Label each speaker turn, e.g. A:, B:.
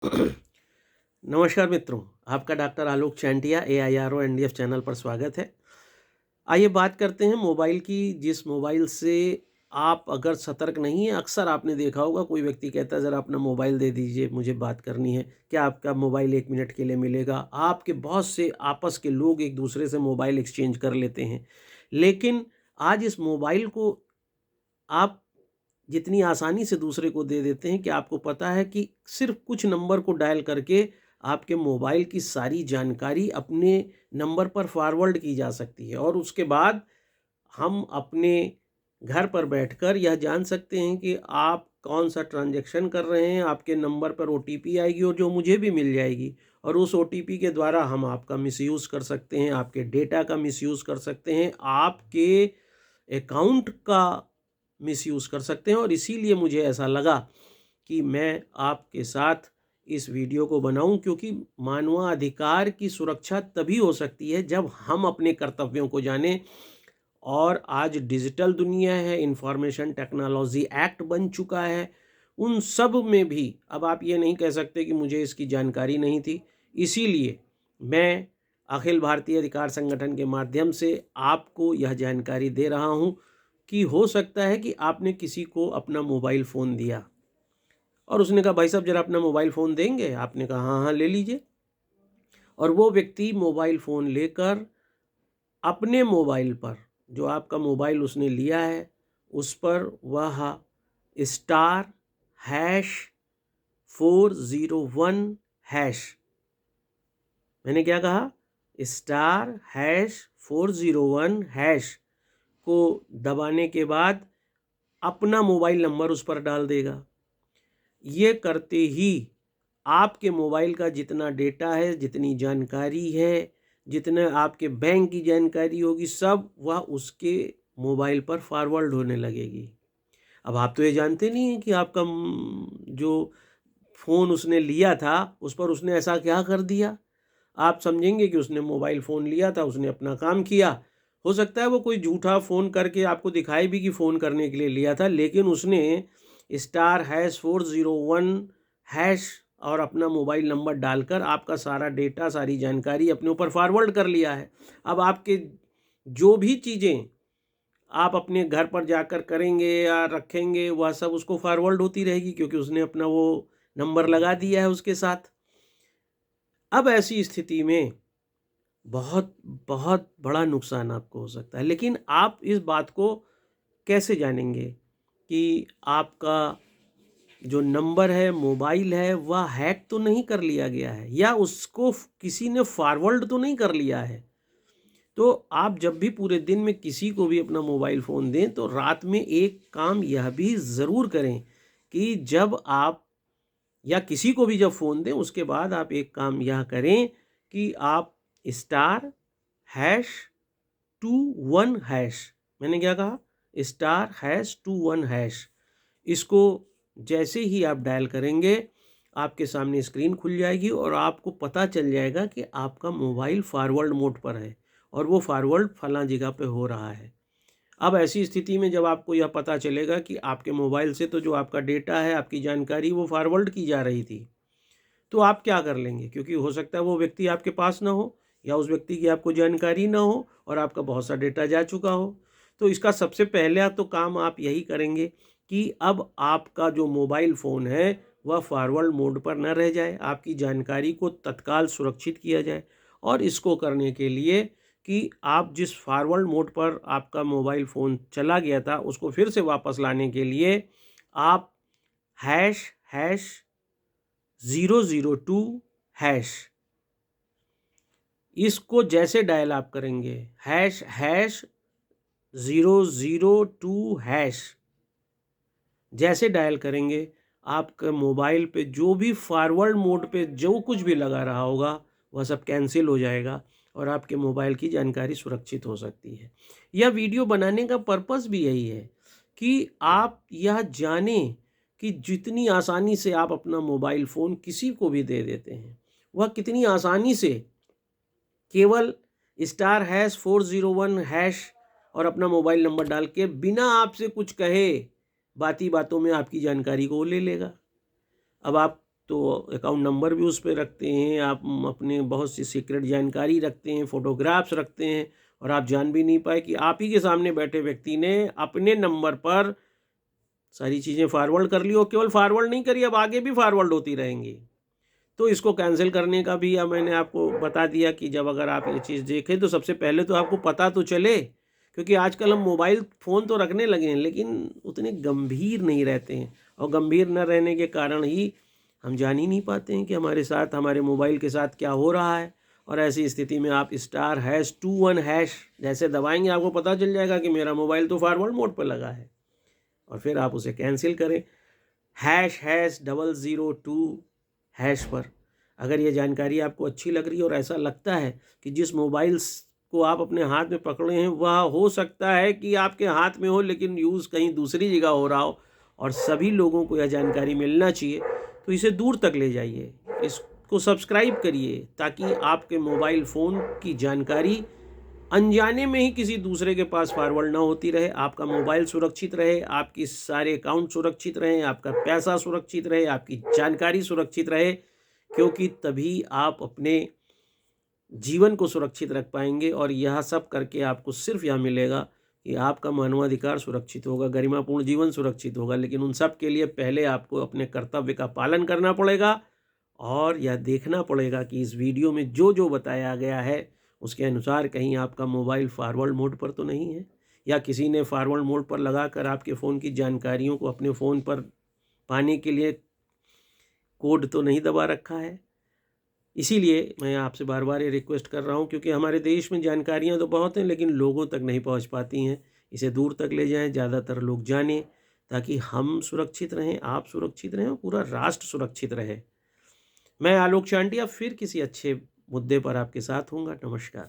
A: नमस्कार मित्रों, आपका डॉक्टर आलोक चांटिया AIRO NDF चैनल पर स्वागत है। आइए बात करते हैं मोबाइल की, जिस मोबाइल से आप अगर सतर्क नहीं हैं, अक्सर आपने देखा होगा कोई व्यक्ति कहता है ज़रा अपना मोबाइल दे दीजिए, मुझे बात करनी है। क्या आपका मोबाइल 1 मिनट के लिए मिलेगा? आपके बहुत से आपस के लोग एक दूसरे से मोबाइल एक्सचेंज कर लेते हैं। लेकिन आज इस मोबाइल को आप जितनी आसानी से दूसरे को दे देते हैं कि आपको पता है कि सिर्फ कुछ नंबर को डायल करके आपके मोबाइल की सारी जानकारी अपने नंबर पर फॉरवर्ड की जा सकती है और उसके बाद हम अपने घर पर बैठकर यह जान सकते हैं कि आप कौन सा ट्रांजैक्शन कर रहे हैं। आपके नंबर पर OTP आएगी और जो मुझे भी मिल जाएगी और उस OTP के द्वारा हम आपका मिसयूज़ कर सकते हैं, आपके डेटा का मिसयूज़ कर सकते हैं, आपके अकाउंट का मिसयूज़ कर सकते हैं। और इसीलिए मुझे ऐसा लगा कि मैं आपके साथ इस वीडियो को बनाऊं, क्योंकि मानवाधिकार की सुरक्षा तभी हो सकती है जब हम अपने कर्तव्यों को जानें। और आज डिजिटल दुनिया है, इंफॉर्मेशन टेक्नोलॉजी एक्ट बन चुका है, उन सब में भी अब आप ये नहीं कह सकते कि मुझे इसकी जानकारी नहीं थी। इसीलिए मैं अखिल भारतीय अधिकार संगठन के माध्यम से आपको यह जानकारी दे रहा हूं कि हो सकता है कि आपने किसी को अपना मोबाइल फ़ोन दिया और उसने कहा भाई साहब ज़रा अपना मोबाइल फ़ोन देंगे? आपने कहा हाँ हाँ ले लीजिए। और वो व्यक्ति मोबाइल फ़ोन लेकर अपने मोबाइल पर, जो आपका मोबाइल उसने लिया है, उस पर वह स्टार हैश 401 हैश, मैंने क्या कहा? स्टार हैश 401 हैश को दबाने के बाद अपना मोबाइल नंबर उस पर डाल देगा। ये करते ही आपके मोबाइल का जितना डेटा है, जितनी जानकारी है, जितने आपके बैंक की जानकारी होगी, सब वह उसके मोबाइल पर फॉरवर्ड होने लगेगी। अब आप तो ये जानते नहीं हैं कि आपका जो फ़ोन उसने लिया था उस पर उसने ऐसा क्या कर दिया। आप समझेंगे कि उसने मोबाइल फ़ोन लिया था, उसने अपना काम किया। हो सकता है वो कोई झूठा फ़ोन करके आपको दिखाए भी कि फ़ोन करने के लिए लिया था, लेकिन उसने स्टार हैश 401 हैश और अपना मोबाइल नंबर डालकर आपका सारा डेटा, सारी जानकारी अपने ऊपर फॉरवर्ड कर लिया है। अब आपके जो भी चीज़ें आप अपने घर पर जाकर करेंगे या रखेंगे, वह सब उसको फॉरवर्ड होती रहेगी, क्योंकि उसने अपना वो नंबर लगा दिया है उसके साथ। अब ऐसी स्थिति में बहुत बहुत बड़ा नुकसान आपको हो सकता है। लेकिन आप इस बात को कैसे जानेंगे कि आपका जो नंबर है, मोबाइल है, वह हैक तो नहीं कर लिया गया है या उसको किसी ने फॉरवर्ड तो नहीं कर लिया है? तो आप जब भी पूरे दिन में किसी को भी अपना मोबाइल फ़ोन दें, तो रात में एक काम यह भी ज़रूर करें कि जब आप या किसी को भी जब फ़ोन दें, उसके बाद आप एक काम यह करें कि आप स्टार हैश 21 हैश, मैंने क्या कहा? स्टार हैश 21 हैश, इसको जैसे ही आप डायल करेंगे, आपके सामने स्क्रीन खुल जाएगी और आपको पता चल जाएगा कि आपका मोबाइल फॉरवर्ड मोड पर है और वो फॉरवर्ड फलां जगह पे हो रहा है। अब ऐसी स्थिति में जब आपको यह पता चलेगा कि आपके मोबाइल से तो जो आपका डेटा है, आपकी जानकारी, वो फॉरवर्ड की जा रही थी, तो आप क्या कर लेंगे? क्योंकि हो सकता है वो व्यक्ति आपके पास ना हो या उस व्यक्ति की आपको जानकारी ना हो और आपका बहुत सा डेटा जा चुका हो। तो इसका सबसे पहला तो काम आप यही करेंगे कि अब आपका जो मोबाइल फ़ोन है वह फॉरवर्ड मोड पर न रह जाए, आपकी जानकारी को तत्काल सुरक्षित किया जाए। और इसको करने के लिए कि आप जिस फॉरवर्ड मोड पर आपका मोबाइल फ़ोन चला गया था, उसको फिर से वापस लाने के लिए आप हैश हैश 002 हैश, इसको जैसे डायल आप करेंगे, हैश हैश 002 हैश जैसे डायल करेंगे, आपके मोबाइल पे जो भी फॉरवर्ड मोड पे जो कुछ भी लगा रहा होगा, वह सब कैंसिल हो जाएगा और आपके मोबाइल की जानकारी सुरक्षित हो सकती है। यह वीडियो बनाने का पर्पस भी यही है कि आप यह जानें कि जितनी आसानी से आप अपना मोबाइल फ़ोन किसी को भी दे देते हैं, वह कितनी आसानी से केवल स्टार हैश 401 हैश और अपना मोबाइल नंबर डाल के बिना आपसे कुछ कहे बाती बातों में आपकी जानकारी को ले लेगा। अब आप तो अकाउंट नंबर भी उस पे रखते हैं, आप अपने बहुत सी सीक्रेट जानकारी रखते हैं, फ़ोटोग्राफ्स रखते हैं, और आप जान भी नहीं पाए कि आप ही के सामने बैठे व्यक्ति ने अपने नंबर पर सारी चीज़ें फॉरवर्ड कर ली, और केवल फॉरवर्ड नहीं करी, अब आगे भी फॉरवर्ड होती रहेंगी। तो इसको कैंसिल करने का भी मैंने आपको बता दिया कि जब अगर आप ये चीज़ देखें तो सबसे पहले तो आपको पता तो चले, क्योंकि आजकल हम मोबाइल फ़ोन तो रखने लगे हैं लेकिन उतने गंभीर नहीं रहते हैं, और गंभीर न रहने के कारण ही हम जान ही नहीं पाते हैं कि हमारे साथ, हमारे मोबाइल के साथ क्या हो रहा है। और ऐसी स्थिति में आप *#21# जैसे दबाएंगे, आपको पता चल जाएगा कि मेरा मोबाइल तो फॉरवर्ड मोड पर लगा है, और फिर आप उसे कैंसिल करें ##002# पर। अगर ये जानकारी आपको अच्छी लग रही है और ऐसा लगता है कि जिस मोबाइल्स को आप अपने हाथ में पकड़े हैं वह हो सकता है कि आपके हाथ में हो लेकिन यूज़ कहीं दूसरी जगह हो रहा हो, और सभी लोगों को यह जानकारी मिलना चाहिए, तो इसे दूर तक ले जाइए, इसको सब्सक्राइब करिए, ताकि आपके मोबाइल फ़ोन की जानकारी अनजाने में ही किसी दूसरे के पास फॉरवर्ड ना होती रहे, आपका मोबाइल सुरक्षित रहे, आपकी सारे अकाउंट सुरक्षित रहें, आपका पैसा सुरक्षित रहे, आपकी जानकारी सुरक्षित रहे, क्योंकि तभी आप अपने जीवन को सुरक्षित रख पाएंगे। और यह सब करके आपको सिर्फ यह मिलेगा कि आपका मानवाधिकार सुरक्षित होगा, गरिमापूर्ण जीवन सुरक्षित होगा। लेकिन उन सब के लिए पहले आपको अपने कर्तव्य का पालन करना पड़ेगा, और यह देखना पड़ेगा कि इस वीडियो में जो जो बताया गया है उसके अनुसार कहीं आपका मोबाइल फॉरवर्ड मोड पर तो नहीं है, या किसी ने फॉरवर्ड मोड पर लगाकर आपके फ़ोन की जानकारियों को अपने फ़ोन पर पाने के लिए कोड तो नहीं दबा रखा है। इसीलिए मैं आपसे बार बार ये रिक्वेस्ट कर रहा हूँ, क्योंकि हमारे देश में जानकारियाँ तो बहुत हैं लेकिन लोगों तक नहीं पहुँच पाती हैं। इसे दूर तक ले जाएं, ज़्यादातर लोग जानें, ताकि हम सुरक्षित रहें, आप सुरक्षित रहें और पूरा राष्ट्र सुरक्षित रहे। मैं आलोक चांटिया फिर किसी अच्छे मुद्दे पर आपके साथ हूँगा। नमस्कार।